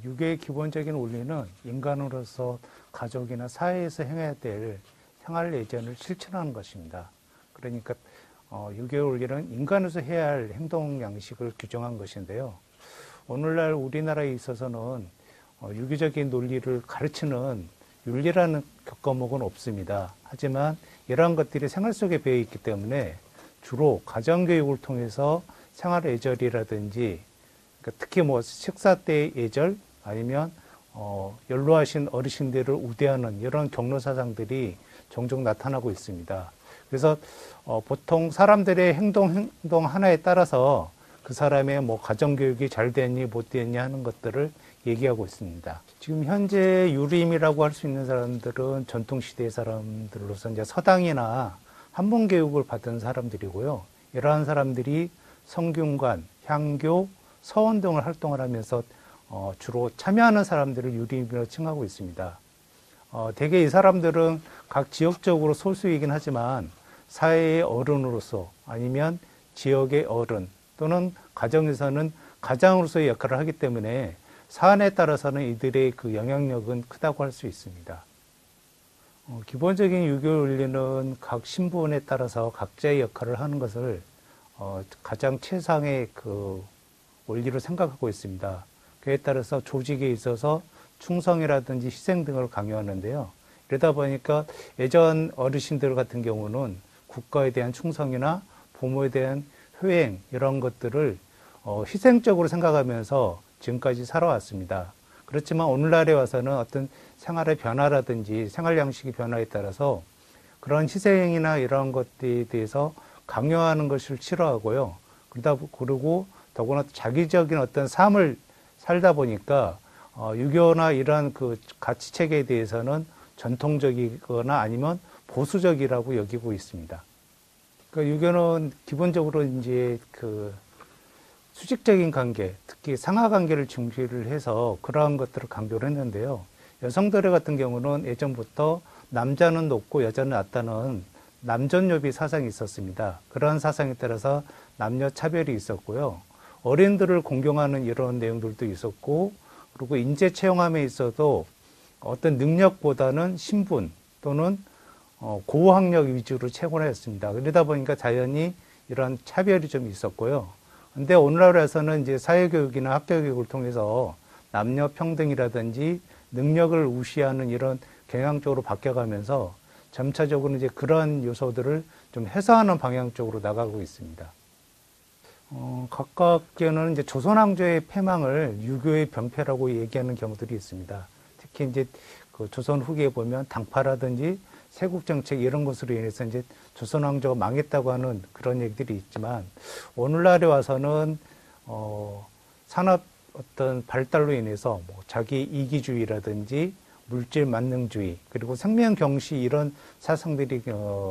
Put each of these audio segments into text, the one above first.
유교의 기본적인 원리는 인간으로서 가족이나 사회에서 행해야 될 생활 예전을 실천하는 것입니다. 그러니까 유교의 원리는 인간으로서 해야 할 행동 양식을 규정한 것인데요. 오늘날 우리나라에 있어서는 유교적인 논리를 가르치는 윤리라는 과목은 없습니다. 하지만 이러한 것들이 생활 속에 배어 있기 때문에 주로 가정교육을 통해서 생활 예절이라든지 특히 뭐 식사 때 예절 아니면 연로하신 어르신들을 우대하는 이런 경로 사상들이 종종 나타나고 있습니다. 그래서 보통 사람들의 행동 하나에 따라서 그 사람의 뭐 가정교육이 잘 됐니 못 됐니 하는 것들을 얘기하고 있습니다. 지금 현재 유림이라고 할 수 있는 사람들은 전통시대의 사람들로서 이제 서당이나 한문교육을 받은 사람들이고요. 이러한 사람들이 성균관, 향교, 서원 등을 활동을 하면서 주로 참여하는 사람들을 유림이라고 칭하고 있습니다. 대개 이 사람들은 각 지역적으로 소수이긴 하지만 사회의 어른으로서 아니면 지역의 어른 또는 가정에서는 가장으로서의 역할을 하기 때문에 사안에 따라서는 이들의 그 영향력은 크다고 할 수 있습니다. 기본적인 유교 윤리는 각 신분에 따라서 각자의 역할을 하는 것을 가장 최상의 그 원리로 생각하고 있습니다. 그에 따라서 조직에 있어서 충성이라든지 희생 등을 강요하는데요. 이러다 보니까 예전 어르신들 같은 경우는 국가에 대한 충성이나 부모에 대한 효행 이런 것들을 희생적으로 생각하면서 지금까지 살아왔습니다. 그렇지만 오늘날에 와서는 어떤 생활의 변화라든지 생활 양식의 변화에 따라서 그런 희생이나 이런 것들에 대해서 강요하는 것을 싫어하고요. 그리고 더구나 자기적인 어떤 삶을 살다 보니까 유교나 이러한 그 가치 체계에 대해서는 전통적이거나 아니면 보수적이라고 여기고 있습니다. 그러니까 유교는 기본적으로 이제 그 수직적인 관계, 특히 상하 관계를 중시를 해서 그러한 것들을 강조를 했는데요. 여성들 같은 경우는 예전부터 남자는 높고 여자는 낮다는 남존여비 사상이 있었습니다. 그러한 사상에 따라서 남녀 차별이 있었고요. 어린들을 공경하는 이런 내용들도 있었고, 그리고 인재 채용함에 있어도 어떤 능력보다는 신분 또는 고학력 위주로 채용을 했습니다. 그러다 보니까 자연히 이런 차별이 좀 있었고요. 근데 오늘날에서는 이제 사회교육이나 학교교육을 통해서 남녀 평등이라든지 능력을 우시하는 이런 경향 쪽으로 바뀌어가면서 점차적으로 이제 그러한 요소들을 좀 해소하는 방향 쪽으로 나가고 있습니다. 가깝게는 이제 조선왕조의 패망을 유교의 병폐라고 얘기하는 경우들이 있습니다. 특히 이제 그 조선 후기에 보면 당파라든지 세국정책 이런 것으로 인해서 이제 조선왕조가 망했다고 하는 그런 얘기들이 있지만 오늘날에 와서는 산업 어떤 발달로 인해서 뭐 자기 이기주의라든지 물질 만능주의 그리고 생명 경시 이런 사상들이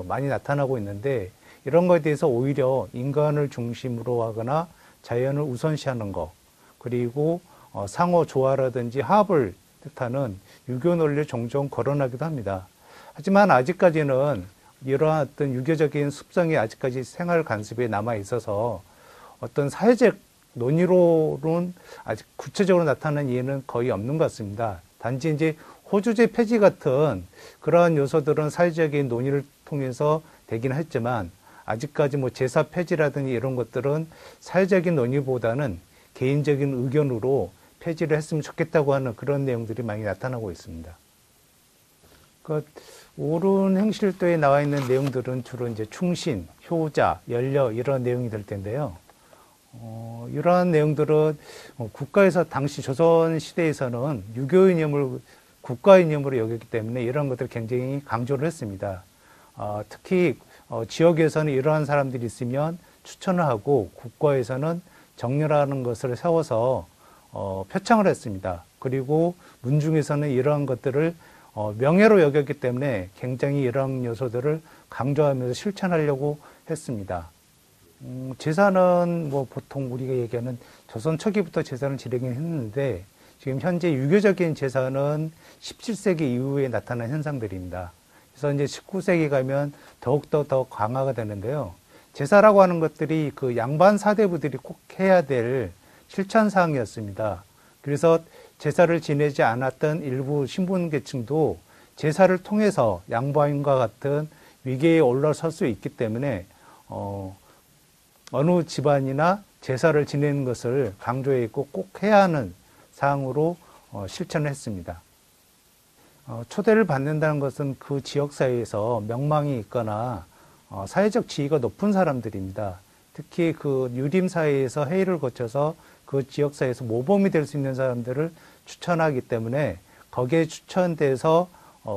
많이 나타나고 있는데 이런 것에 대해서 오히려 인간을 중심으로 하거나 자연을 우선시하는 것 그리고 상호 조화라든지 화합을 뜻하는 유교 논리를 종종 거론하기도 합니다. 하지만 아직까지는 이러한 어떤 유교적인 습성이 아직까지 생활 관습에 남아 있어서 어떤 사회적 논의로는 아직 구체적으로 나타난 예는 거의 없는 것 같습니다. 단지 이제 호주제 폐지 같은 그러한 요소들은 사회적인 논의를 통해서 되긴 했지만 아직까지 뭐 제사 폐지라든지 이런 것들은 사회적인 논의보다는 개인적인 의견으로 폐지를 했으면 좋겠다고 하는 그런 내용들이 많이 나타나고 있습니다. 옳은 행실도에 나와 있는 내용들은 주로 이제 충신, 효자, 연려 이런 내용이 될 텐데요. 이러한 내용들은 국가에서 당시 조선 시대에서는 유교 이념을 국가 이념으로 여겼기 때문에 이런 것들을 굉장히 강조를 했습니다. 특히 지역에서는 이러한 사람들이 있으면 추천을 하고 국가에서는 정렬하는 것을 세워서 표창을 했습니다. 그리고 문중에서는 이러한 것들을 명예로 여겼기 때문에 굉장히 이러한 요소들을 강조하면서 실천하려고 했습니다. 제사는 뭐 보통 우리가 얘기하는 조선 초기부터 제사를 지내긴 했는데 지금 현재 유교적인 제사는 17세기 이후에 나타난 현상들입니다. 그래서 이제 19세기 가면 더욱더 더 강화가 되는데요. 제사라고 하는 것들이 그 양반 사대부들이 꼭 해야 될 실천 사항이었습니다. 그래서 제사를 지내지 않았던 일부 신분계층도 제사를 통해서 양반과 같은 위계에 올라설 수 있기 때문에 어느 집안이나 제사를 지내는 것을 강조했고 꼭 해야 하는 사항으로 실천을 했습니다. 초대를 받는다는 것은 그 지역사회에서 명망이 있거나 사회적 지위가 높은 사람들입니다. 특히 그 유림사회에서 회의를 거쳐서 그 지역사회에서 모범이 될 수 있는 사람들을 추천하기 때문에 거기에 추천돼서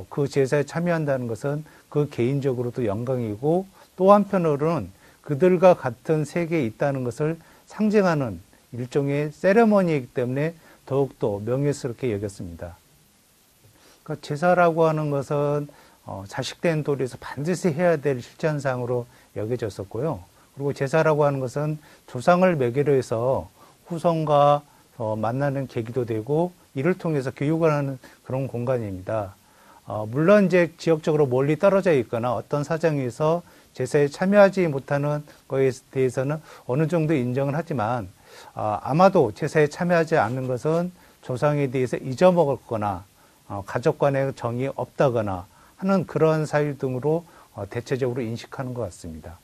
그 제사에 참여한다는 것은 그 개인적으로도 영광이고 또 한편으로는 그들과 같은 세계에 있다는 것을 상징하는 일종의 세레머니이기 때문에 더욱더 명예스럽게 여겼습니다. 그러니까 제사라고 하는 것은 자식된 도리에서 반드시 해야 될 실천상으로 여겨졌었고요. 그리고 제사라고 하는 것은 조상을 매개로 해서 후손과 만나는 계기도 되고 이를 통해서 교육을 하는 그런 공간입니다. 물론 이제 지역적으로 멀리 떨어져 있거나 어떤 사정에서 제사에 참여하지 못하는 것에 대해서는 어느 정도 인정을 하지만 아마도 제사에 참여하지 않는 것은 조상에 대해서 잊어먹었거나 가족 간의 정이 없다거나 하는 그런 사유 등으로 대체적으로 인식하는 것 같습니다.